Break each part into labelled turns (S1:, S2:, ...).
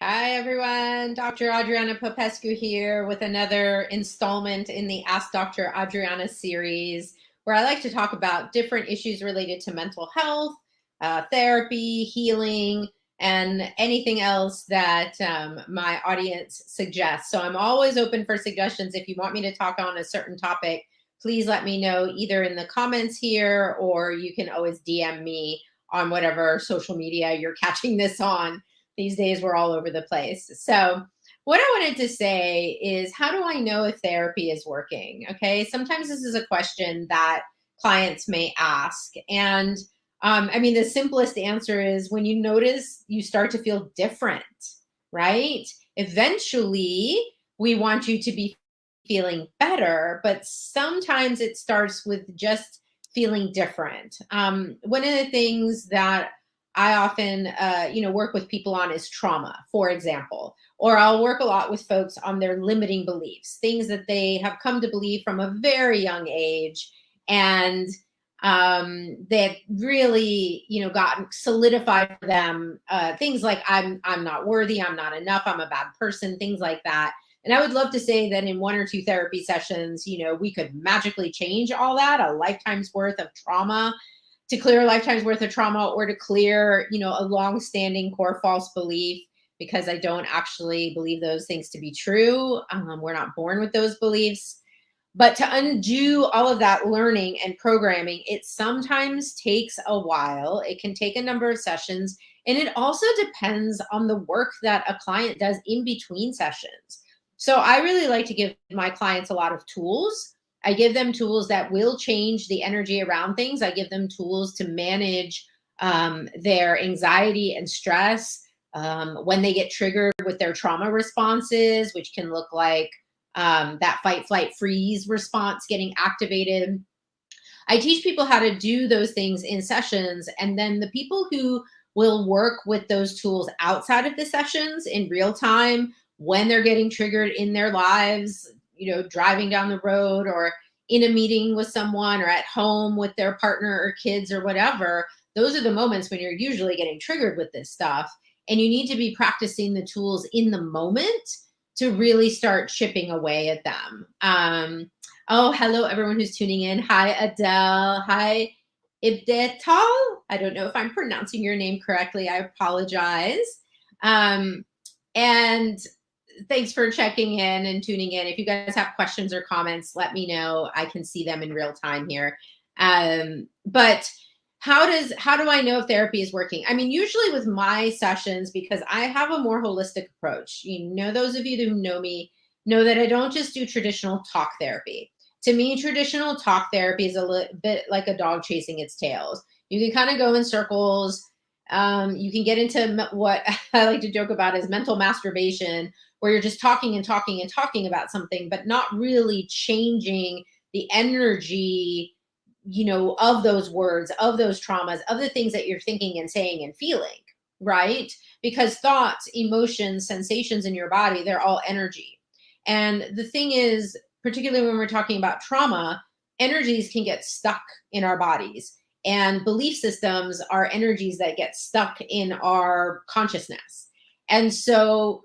S1: Hi, everyone. Dr. Adriana Popescu here with another installment in the Ask Dr. Adriana series, where I like to talk about different issues related to mental health, therapy, healing, and anything else that my audience suggests. So I'm always open for suggestions. If you want me to talk on a certain topic, please let me know either in the comments here, or you can always DM me on whatever social media you're catching this on. These days, we're all over the place. So, what I wanted to say is, how do I know if therapy is working? Okay, sometimes this is a question that clients may ask. And the simplest answer is when you notice you start to feel different, right? Eventually, we want you to be feeling better, but sometimes it starts with just feeling different. One of the things that I often, work with people on is trauma, for example, or I'll work a lot with folks on their limiting beliefs, things that they have come to believe from a very young age, and they've really, gotten solidified for them. Things like I'm not worthy, I'm not enough, I'm a bad person, things like that. And I would love to say that in one or two therapy sessions, we could magically change all that, a lifetime's worth of trauma to clear a lifetime's worth of trauma, or to clear, a long-standing core false belief, because I don't actually believe those things to be true. We're not born with those beliefs. But to undo all of that learning and programming, it sometimes takes a while. It can take a number of sessions. And it also depends on the work that a client does in between sessions. So I really like to give my clients a lot of tools. I give them tools that will change the energy around things. I give them tools to manage their anxiety and stress when they get triggered with their trauma responses, which can look like that fight, flight, freeze response getting activated. I teach people how to do those things in sessions. And then the people who will work with those tools outside of the sessions in real time, when they're getting triggered in their lives, driving down the road, or in a meeting with someone, or at home with their partner or kids or whatever, those are the moments when you're usually getting triggered with this stuff. And you need to be practicing the tools in the moment to really start chipping away at them. Oh, hello, everyone who's tuning in. Hi, Adele. Hi, Ibdetal. I don't know if I'm pronouncing your name correctly. I apologize. And thanks for checking in and tuning in. If you guys have questions or comments, let me know. I can see them in real time here. But how do I know if therapy is working? Usually with my sessions, because I have a more holistic approach. Those of you who know me know that I don't just do traditional talk therapy. To me, traditional talk therapy is a little bit like a dog chasing its tails. You can kind of go in circles. You can get into what I like to joke about is mental masturbation, where you're just talking and talking and talking about something, but not really changing the energy, of those words, of those traumas, of the things that you're thinking and saying and feeling, right? Because thoughts, emotions, sensations in your body, they're all energy. And the thing is, particularly when we're talking about trauma, energies can get stuck in our bodies. And belief systems are energies that get stuck in our consciousness. And so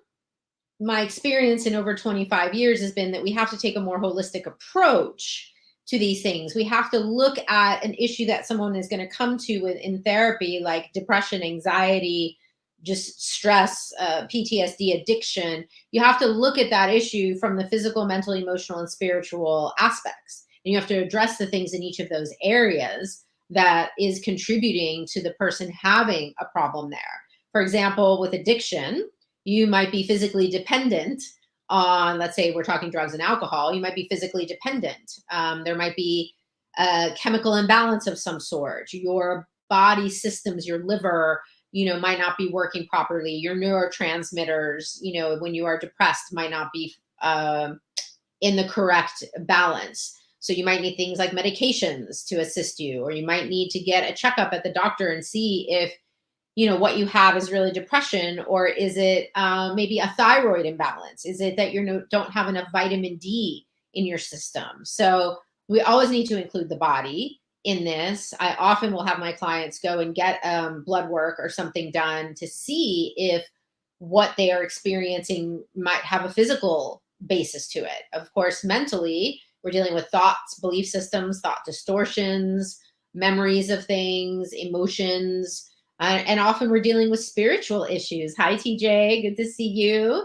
S1: my experience in over 25 years has been that we have to take a more holistic approach to these things. We have to look at an issue that someone is going to come to in therapy, like depression, anxiety, just stress, PTSD, addiction. You have to look at that issue from the physical, mental, emotional, and spiritual aspects. And you have to address the things in each of those areas that is contributing to the person having a problem there. For example, with addiction, you might be physically dependent on, let's say we're talking drugs and alcohol, you might be physically dependent. There might be a chemical imbalance of some sort. Your body systems, your liver, might not be working properly. Your neurotransmitters, when you are depressed, might not be in the correct balance. So you might need things like medications to assist you, or you might need to get a checkup at the doctor and see if what you have is really depression, or is it maybe a thyroid imbalance? Is it that you don't have enough vitamin D in your system? So we always need to include the body in this. I often will have my clients go and get blood work or something done to see if what they are experiencing might have a physical basis to it. Of course, mentally, we're dealing with thoughts, belief systems, thought distortions, memories of things, emotions, and often we're dealing with spiritual issues. Hi, TJ, good to see you.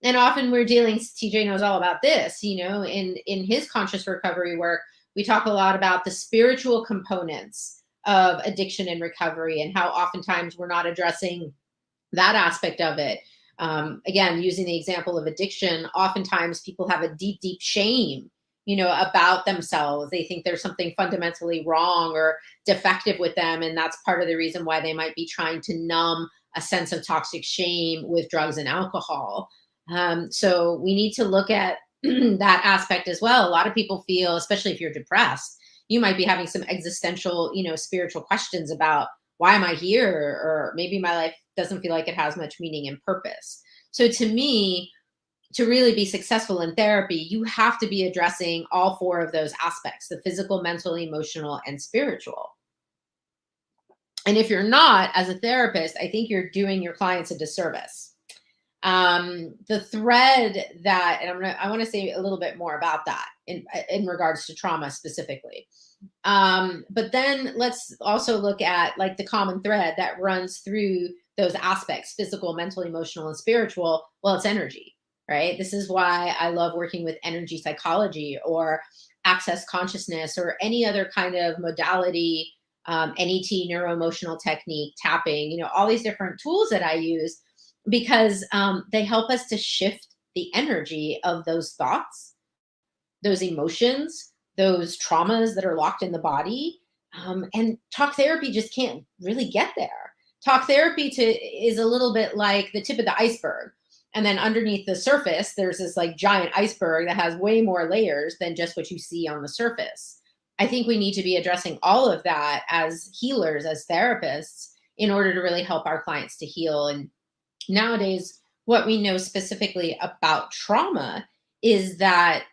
S1: And often we're dealing, TJ knows all about this, in his conscious recovery work, we talk a lot about the spiritual components of addiction and recovery and how oftentimes we're not addressing that aspect of it. Again, using the example of addiction, oftentimes people have a deep, deep shame, about themselves. They think there's something fundamentally wrong or defective with them. And that's part of the reason why they might be trying to numb a sense of toxic shame with drugs and alcohol. So we need to look at that aspect as well. A lot of people feel, especially if you're depressed, you might be having some existential, spiritual questions about why am I here? Or maybe my life doesn't feel like it has much meaning and purpose. So to me, to really be successful in therapy, you have to be addressing all four of those aspects: the physical, mental, emotional, and spiritual. And if you're not, as a therapist, I think you're doing your clients a disservice. The thread that, and I want to say a little bit more about that in regards to trauma specifically. But then let's also look at like the common thread that runs through those aspects: physical, mental, emotional, and spiritual. Well, it's energy, right? This is why I love working with energy psychology or access consciousness or any other kind of modality, NET, neuroemotional technique, tapping, all these different tools that I use, because they help us to shift the energy of those thoughts, those emotions, those traumas that are locked in the body. And talk therapy just can't really get there. Talk therapy is a little bit like the tip of the iceberg. And then underneath the surface, there's this like giant iceberg that has way more layers than just what you see on the surface. I think we need to be addressing all of that as healers, as therapists, in order to really help our clients to heal. And nowadays, what we know specifically about trauma is that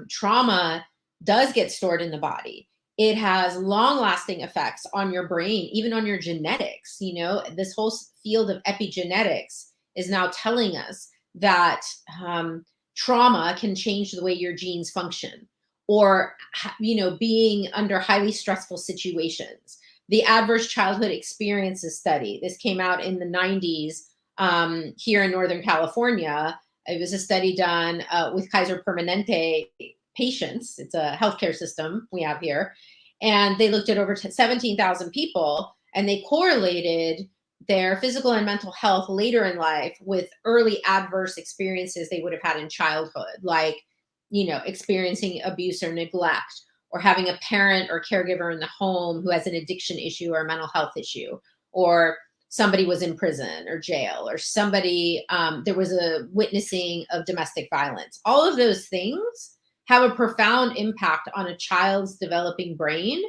S1: trauma does get stored in the body. It has long-lasting effects on your brain, even on your genetics. This whole field of epigenetics is now telling us that trauma can change the way your genes function, or being under highly stressful situations. The Adverse Childhood Experiences Study, this came out in the 90s here in Northern California. It was a study done with Kaiser Permanente patients. It's a healthcare system we have here. And they looked at over 17,000 people, and they correlated their physical and mental health later in life with early adverse experiences they would have had in childhood, like, experiencing abuse or neglect, or having a parent or caregiver in the home who has an addiction issue or a mental health issue, or somebody was in prison or jail, or somebody, there was a witnessing of domestic violence. All of those things have a profound impact on a child's developing brain.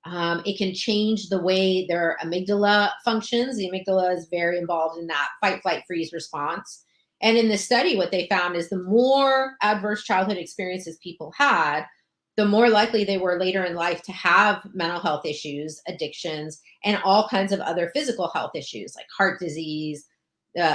S1: It can change the way their amygdala functions. The amygdala is very involved in that fight, flight, freeze response. And in this study, what they found is the more adverse childhood experiences people had, the more likely they were later in life to have mental health issues, addictions, and all kinds of other physical health issues like heart disease,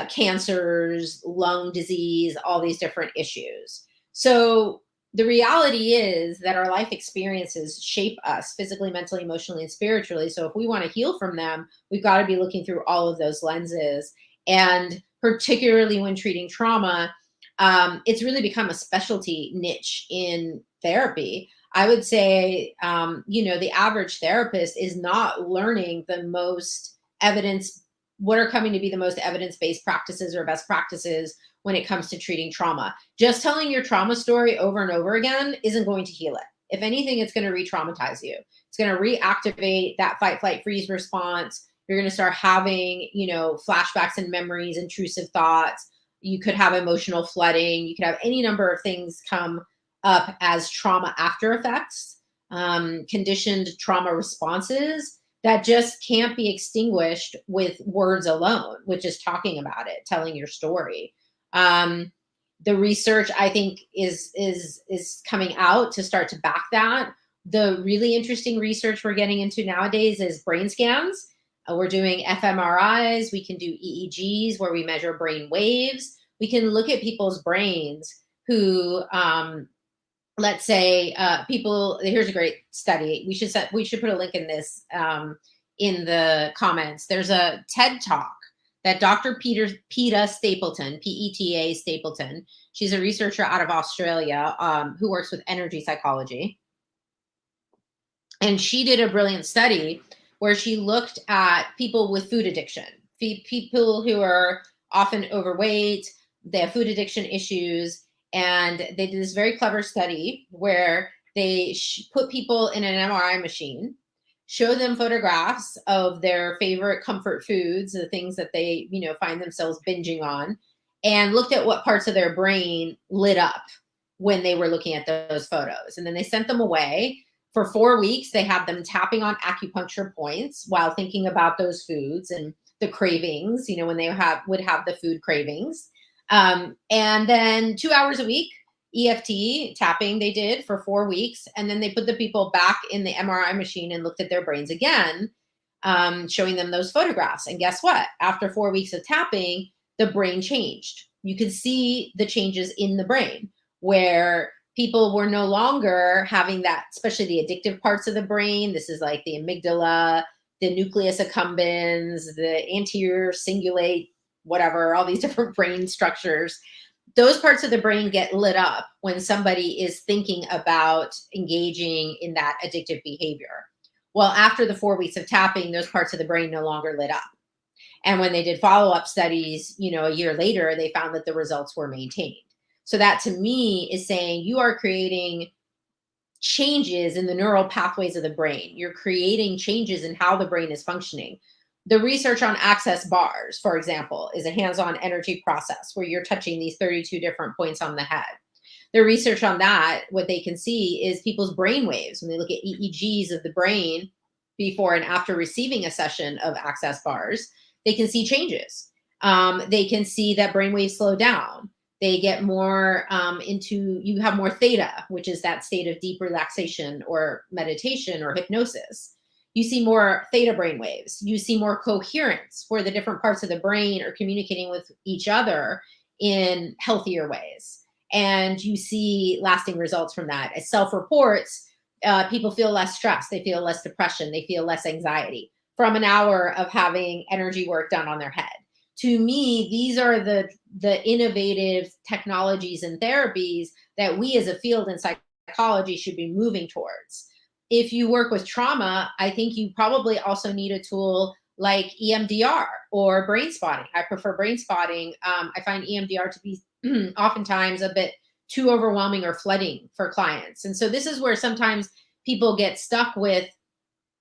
S1: cancers, lung disease, all these different issues. So the reality is that our life experiences shape us physically, mentally, emotionally, and spiritually. So if we want to heal from them, we've got to be looking through all of those lenses. And particularly when treating trauma, it's really become a specialty niche in therapy. I would say, the average therapist is not learning the most what are coming to be the most evidence-based practices or best practices when it comes to treating trauma. Just telling your trauma story over and over again isn't going to heal it. If anything, it's going to re-traumatize you. It's going to reactivate that fight, flight, freeze response. You're going to start having, flashbacks and memories, intrusive thoughts. You could have emotional flooding. You could have any number of things come up as trauma after effects, conditioned trauma responses that just can't be extinguished with words alone, which is talking about it, telling your story. The research, I think, is coming out to start to back that. The really interesting research we're getting into nowadays is brain scans. We're doing fMRIs. We can do EEGs where we measure brain waves. We can look at people's brains who, let's say, people. Here's a great study. We should put a link in this, in the comments. There's a TED Talk that Dr. Peta Stapleton, PETA Stapleton. She's a researcher out of Australia, who works with energy psychology. And she did a brilliant study where she looked at people with food addiction, people who are often overweight, they have food addiction issues. And they did this very clever study where they put people in an MRI machine, show them photographs of their favorite comfort foods, the things that they, find themselves binging on, and looked at what parts of their brain lit up when they were looking at those photos. And then they sent them away. For 4 weeks, they had them tapping on acupuncture points while thinking about those foods and the cravings, when they would have the food cravings. And then 2 hours a week, EFT tapping they did for 4 weeks. And then they put the people back in the MRI machine and looked at their brains again, showing them those photographs. And guess what? After 4 weeks of tapping, the brain changed. You could see the changes in the brain where people were no longer having that, especially the addictive parts of the brain. This is like the amygdala, the nucleus accumbens, the anterior cingulate, whatever, all these different brain structures. Those parts of the brain get lit up when somebody is thinking about engaging in that addictive behavior. Well, after the 4 weeks of tapping, those parts of the brain no longer lit up. And when they did follow-up studies, a year later, they found that the results were maintained. So that to me is saying you are creating changes in the neural pathways of the brain. You're creating changes in how the brain is functioning. The research on access bars, for example, is a hands-on energy process where you're touching these 32 different points on the head. The research on that, what they can see is people's brain waves. When they look at EEGs of the brain before and after receiving a session of access bars, they can see changes. They can see that brain waves slow down. They get more you have more theta, which is that state of deep relaxation or meditation or hypnosis. You see more theta brain waves. You see more coherence where the different parts of the brain are communicating with each other in healthier ways. And you see lasting results from that. As self-reports, people feel less stress. They feel less depression. They feel less anxiety from an hour of having energy work done on their head. To me, these are the innovative technologies and therapies that we as a field in psychology should be moving towards. If you work with trauma, I think you probably also need a tool like EMDR or brain spotting. I prefer brain spotting. I find EMDR to be oftentimes a bit too overwhelming or flooding for clients. And so this is where sometimes people get stuck with,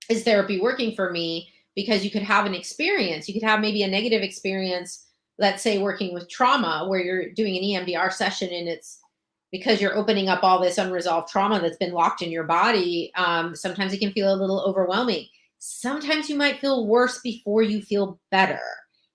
S1: is therapy working for me? Because you could have an experience, you could have maybe a negative experience, let's say working with trauma, where you're doing an EMDR session and it's because you're opening up all this unresolved trauma that's been locked in your body. Sometimes it can feel a little overwhelming. Sometimes you might feel worse before you feel better.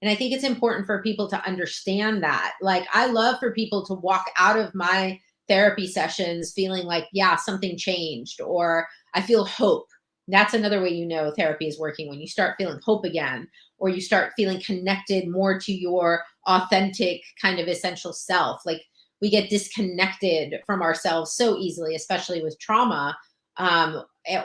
S1: And I think it's important for people to understand that. Like, I love for people to walk out of my therapy sessions feeling like, yeah, something changed, or I feel hope. That's another way therapy is working, when you start feeling hope again, or you start feeling connected more to your authentic kind of essential self. Like, we get disconnected from ourselves so easily, especially with trauma.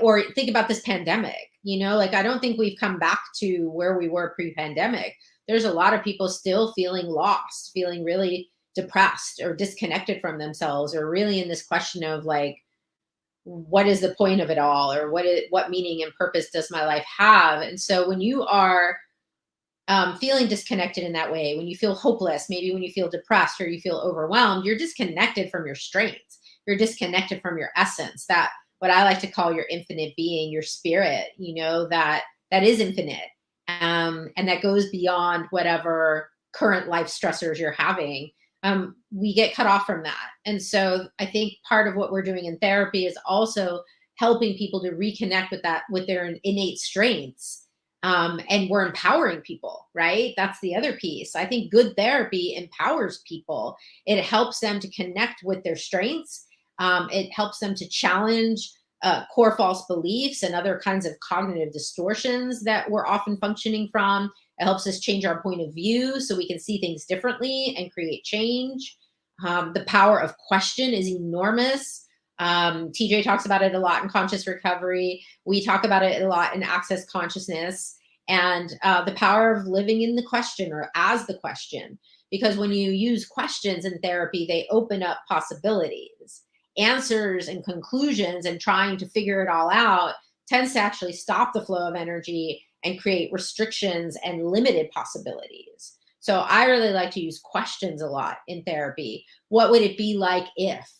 S1: Or think about this pandemic, I don't think we've come back to where we were pre-pandemic. There's a lot of people still feeling lost, feeling really depressed or disconnected from themselves, or really in this question of like, what is the point of it all, or what meaning and purpose does my life have? And so when you are feeling disconnected in that way, when you feel hopeless, maybe when you feel depressed or you feel overwhelmed, you're disconnected from your strengths. You're disconnected from your essence, that what I like to call your infinite being, your spirit, that is infinite. And that goes beyond whatever current life stressors you're having. We get cut off from that. And so I think part of what we're doing in therapy is also helping people to reconnect with their innate strengths. And we're empowering people, right? That's the other piece. I think good therapy empowers people. It helps them to connect with their strengths. It helps them to challenge core false beliefs and other kinds of cognitive distortions that we're often functioning from. It helps us change our point of view so we can see things differently and create change. The power of question is enormous. TJ talks about it a lot in conscious recovery. We talk about it a lot in access consciousness, and the power of living in the question or as the question. Because when you use questions in therapy, they open up possibilities. Answers and conclusions and trying to figure it all out tends to actually stop the flow of energy and create restrictions and limited possibilities. So I really like to use questions a lot in therapy. What would it be like if?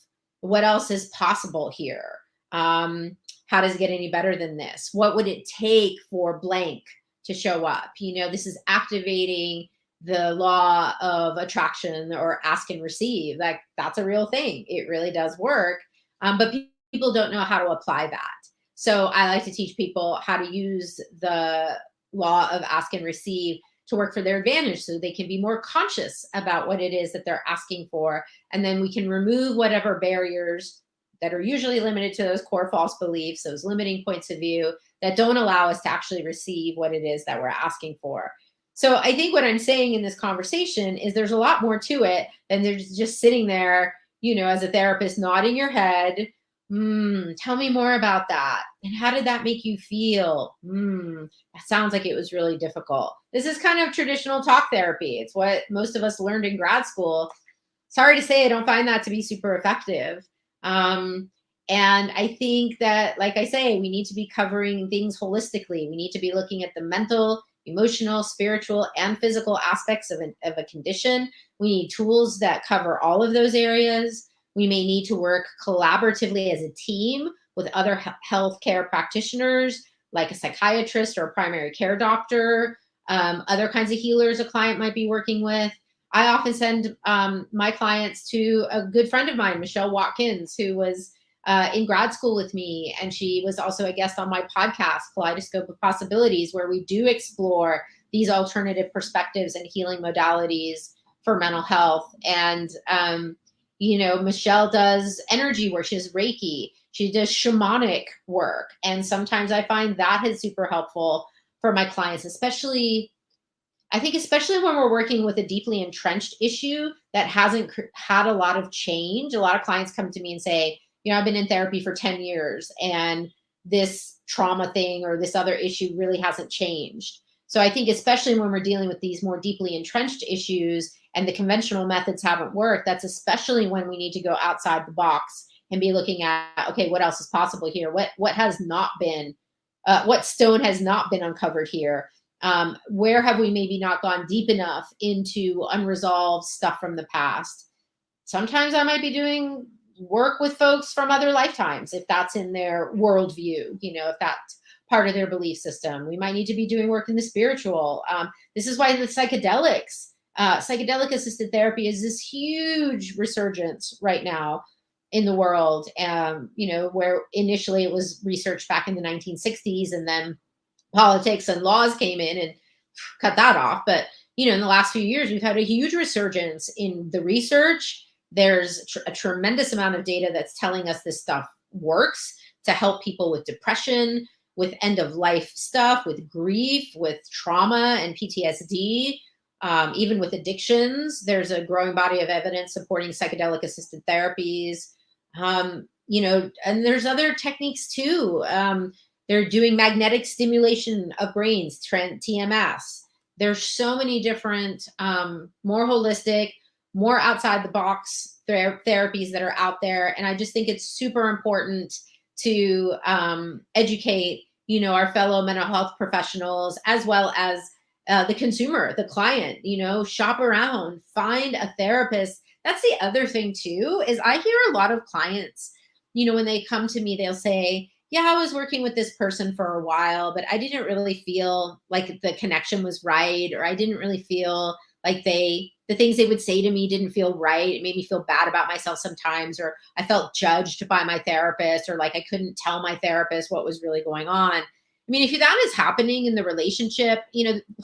S1: What else is possible here? How does it get any better than this? What would it take for blank to show up? This is activating the law of attraction or ask and receive. That's a real thing. It really does work. But people don't know how to apply that. So I like to teach people how to use the law of ask and receive to work for their advantage so they can be more conscious about what it is that they're asking for. And then we can remove whatever barriers that are usually limited to those core false beliefs, those limiting points of view that don't allow us to actually receive what it is that we're asking for. So I think what I'm saying in this conversation is there's a lot more to it than there's just sitting there, as a therapist, nodding your head. Tell me more about that. And how did that make you feel? That sounds like it was really difficult. This is kind of traditional talk therapy. It's what most of us learned in grad school. Sorry to say, I don't find that to be super effective. And I think that, like I say, we need to be covering things holistically. We need to be looking at the mental, emotional, spiritual, and physical aspects of a condition. We need tools that cover all of those areas. We may need to work collaboratively as a team with other healthcare practitioners, like a psychiatrist or a primary care doctor, other kinds of healers a client might be working with. I often send my clients to a good friend of mine, Michelle Watkins, who was in grad school with me. And she was also a guest on my podcast, Kaleidoscope of Possibilities, where we do explore these alternative perspectives and healing modalities for mental health. And, Michelle does energy work. She does Reiki. She does shamanic work. And sometimes I find that is super helpful for my clients, especially when we're working with a deeply entrenched issue that hasn't had a lot of change. A lot of clients come to me and say, I've been in therapy for 10 years and this trauma thing or this other issue really hasn't changed. So I think especially when we're dealing with these more deeply entrenched issues and the conventional methods haven't worked, that's especially when we need to go outside the box and be looking at, okay, what else is possible here? What has not been, what stone has not been uncovered here? Where have we maybe not gone deep enough into unresolved stuff from the past? Sometimes I might be doing work with folks from other lifetimes, if that's in their worldview, if that's part of their belief system. We might need to be doing work in the spiritual. This is why the psychedelic assisted therapy is this huge resurgence right now in the world. Where initially it was researched back in the 1960s, and then politics and laws came in and cut that off. But, in the last few years, we've had a huge resurgence in the research. There's a tremendous amount of data that's telling us this stuff works to help people with depression, with end of life stuff, with grief, with trauma and PTSD, even with addictions. There's a growing body of evidence supporting psychedelic assisted therapies. And there's other techniques too. They're doing magnetic stimulation of brains, TMS. There's so many different, more holistic, more outside the box therapies that are out there. And I just think it's super important to educate, our fellow mental health professionals, as well as the consumer, the client, shop around, find a therapist. That's the other thing too, is I hear a lot of clients, when they come to me, they'll say, yeah, I was working with this person for a while, but I didn't really feel like the connection was right, or I didn't really feel like the things they would say to me didn't feel right. It made me feel bad about myself sometimes, or I felt judged by my therapist, or like I couldn't tell my therapist what was really going on. I mean, if that is happening in the relationship,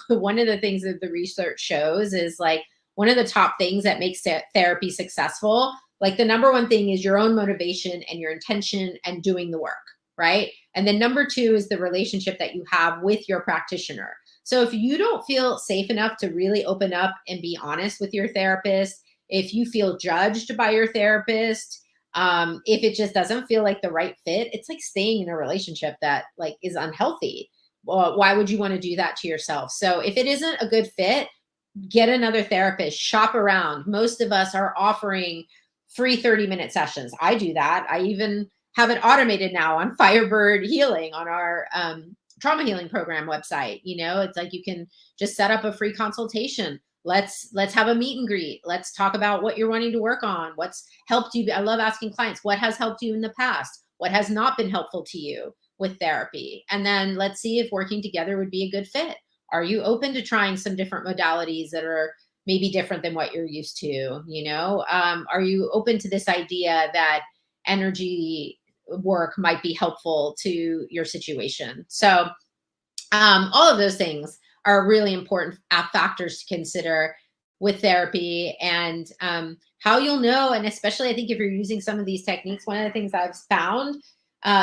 S1: one of the things that the research shows is like one of the top things that makes therapy successful. Like the number one thing is your own motivation and your intention and doing the work. right? And then number two is the relationship that you have with your practitioner. So if you don't feel safe enough to really open up and be honest with your therapist, if you feel judged by your therapist, if it just doesn't feel like the right fit, it's like staying in a relationship that like is unhealthy. Well, why would you want to do that to yourself? So if it isn't a good fit, get another therapist, shop around. Most of us are offering free 30-minute sessions. I do that. I even have it automated now on Firebird Healing on our trauma healing program website. You know, it's like you can just set up a free consultation. Let's have a meet and greet. Let's talk about what you're wanting to work on. What's helped you. I love asking clients, what has helped you in the past? What has not been helpful to you with therapy? And then let's see if working together would be a good fit. Are you open to trying some different modalities that are maybe different than what you're used to? You know, are you open to this idea that energy work might be helpful to your situation? So all of those things are really important factors to consider with therapy. And how you'll know, and especially I think if you're using some of these techniques, one of the things I've found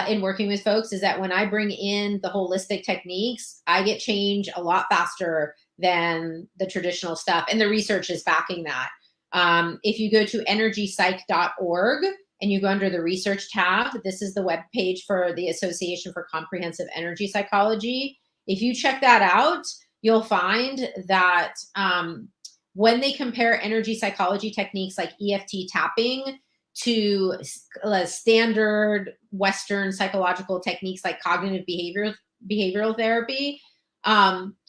S1: in working with folks is that when I bring in the holistic techniques, I get change a lot faster than the traditional stuff. And the research is backing that. If you go to energypsych.org and you go under the research tab, this is the web page for the Association for Comprehensive Energy Psychology. If you check that out, you'll find that when they compare energy psychology techniques like EFT tapping to standard Western psychological techniques like cognitive behavioral therapy,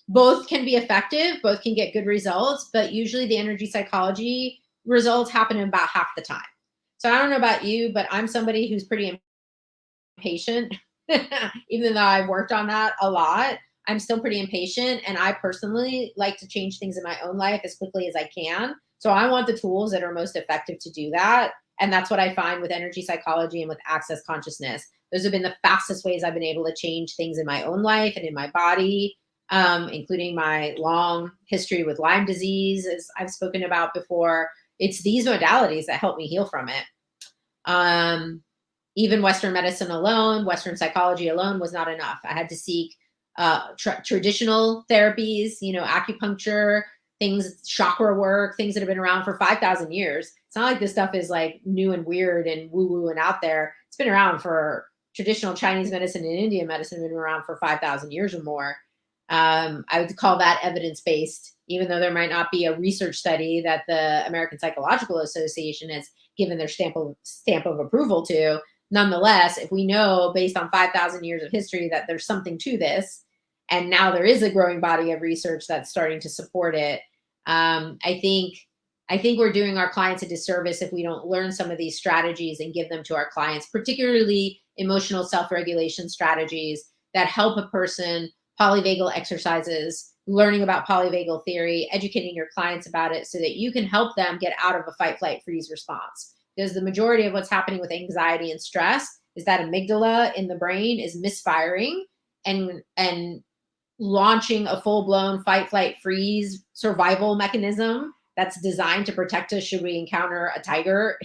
S1: both can be effective, both can get good results, but usually the energy psychology results happen in about half the time. So I don't know about you, but I'm somebody who's pretty impatient. Even though I've worked on that a lot, I'm still pretty impatient. And I personally like to change things in my own life as quickly as I can. So I want the tools that are most effective to do that. And that's what I find with energy psychology and with access consciousness. Those have been the fastest ways I've been able to change things in my own life and in my body, including my long history with Lyme disease, as I've spoken about before. It's these modalities that help me heal from it. Even Western medicine alone, Western psychology alone was not enough. I had to seek traditional therapies, you know, acupuncture, things, chakra work, things that have been around for 5,000 years. It's not like this stuff is like new and weird and woo-woo and out there. It's been around for traditional Chinese medicine and Indian medicine, been around for 5,000 years or more. I would call that evidence-based, even though there might not be a research study that the American Psychological Association has given their stamp of approval to. Nonetheless, if we know based on 5,000 years of history that there's something to this, and now there is a growing body of research that's starting to support it, I think we're doing our clients a disservice if we don't learn some of these strategies and give them to our clients, particularly emotional self-regulation strategies that help a person, polyvagal exercises, learning about polyvagal theory, educating your clients about it so that you can help them get out of a fight, flight, freeze response. Because the majority of what's happening with anxiety and stress is that amygdala in the brain is misfiring and launching a full-blown fight, flight, freeze survival mechanism that's designed to protect us should we encounter a tiger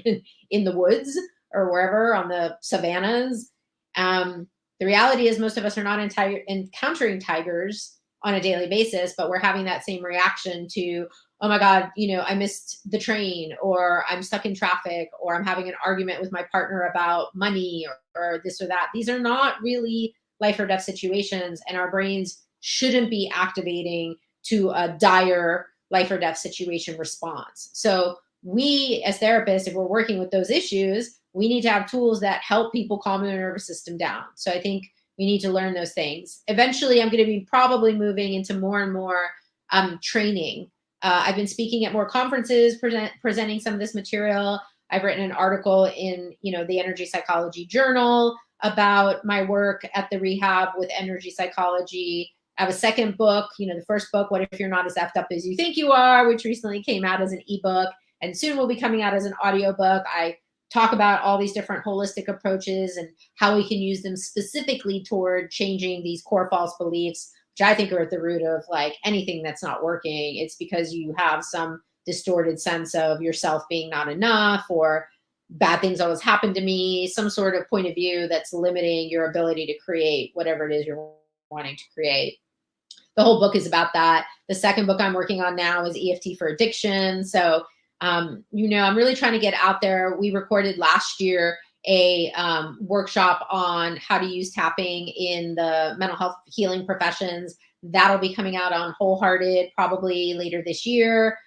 S1: in the woods or wherever on the savannas. The reality is most of us are not encountering tigers on a daily basis, but we're having that same reaction to, oh my God, you know, I missed the train, or I'm stuck in traffic, or I'm having an argument with my partner about money, or this or that. These are not really life or death situations, and our brains shouldn't be activating to a dire life or death situation response. So we as therapists, if we're working with those issues, we need to have tools that help people calm their nervous system down. So I think we need to learn those things. Eventually, I'm going to be probably moving into more and more training. I've been speaking at more conferences, presenting some of this material. I've written an article in, the Energy Psychology Journal about my work at the rehab with energy psychology. I have a second book, the first book, What If You're Not As Effed Up As You Think You Are, which recently came out as an ebook and soon will be coming out as an audiobook. I talk about all these different holistic approaches and how we can use them specifically toward changing these core false beliefs, which I think are at the root of like anything that's not working. It's because you have some distorted sense of yourself being not enough, or bad things always happen to me, some sort of point of view that's limiting your ability to create whatever it is you're wanting to create. The whole book is about that. The second book I'm working on now is EFT for addiction. So, I'm really trying to get out there. We recorded last year a workshop on how to use tapping in the mental health healing professions. That'll be coming out on Wholehearted probably later this year,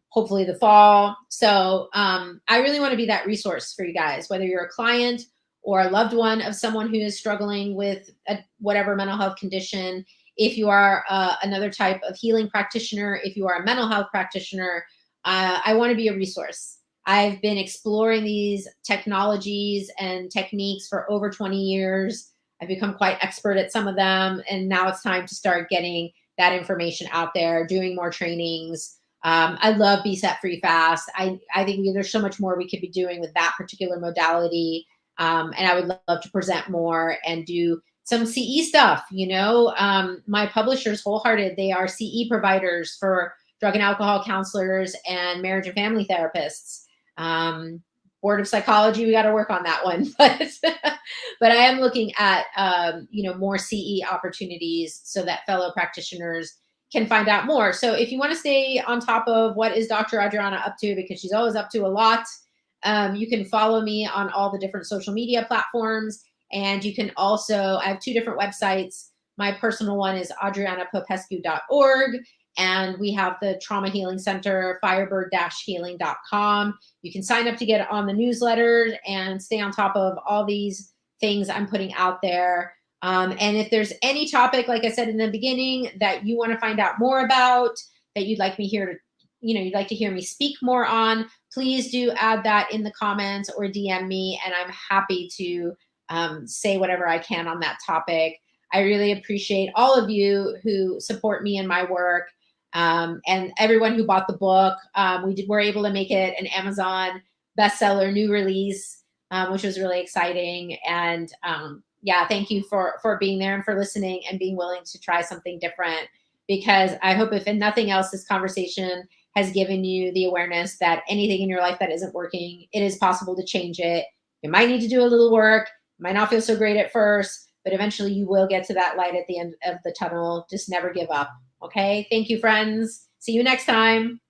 S1: hopefully the fall. So I really want to be that resource for you guys, whether you're a client or a loved one of someone who is struggling with whatever mental health condition. If you are another type of healing practitioner, if you are a mental health practitioner, I want to be a resource. I've been exploring these technologies and techniques for over 20 years. I've become quite expert at some of them. And now it's time to start getting that information out there, doing more trainings. I love Be Set Free Fast. I think there's so much more we could be doing with that particular modality. And I would love to present more and do some CE stuff. My publishers, Wholehearted, they are CE providers for drug and alcohol counselors and marriage and family therapists. Board of Psychology, we got to work on that one, but I am looking at more CE opportunities so that fellow practitioners can find out more. So if you want to stay on top of what is Dr. Adriana up to, because she's always up to a lot, you can follow me on all the different social media platforms. And you can also, I have 2 different websites. My personal one is adrianapopescu.org. And we have the Trauma Healing Center, firebird-healing.com. You can sign up to get on the newsletter and stay on top of all these things I'm putting out there. And if there's any topic, like I said in the beginning, that you want to find out more about, that you'd like me here to, you'd like to hear me speak more on, please do add that in the comments or DM me, and I'm happy to say whatever I can on that topic. I really appreciate all of you who support me in my work, and everyone who bought the book. We were able to make it an Amazon bestseller, new release, which was really exciting. And thank you for being there and for listening and being willing to try something different, because I hope, if nothing else, this conversation has given you the awareness that anything in your life that isn't working, it is possible to change it. You might need to do a little work. It might not feel so great at first, but eventually you will get to that light at the end of the tunnel. Just never give up. Okay. Thank you, friends. See you next time.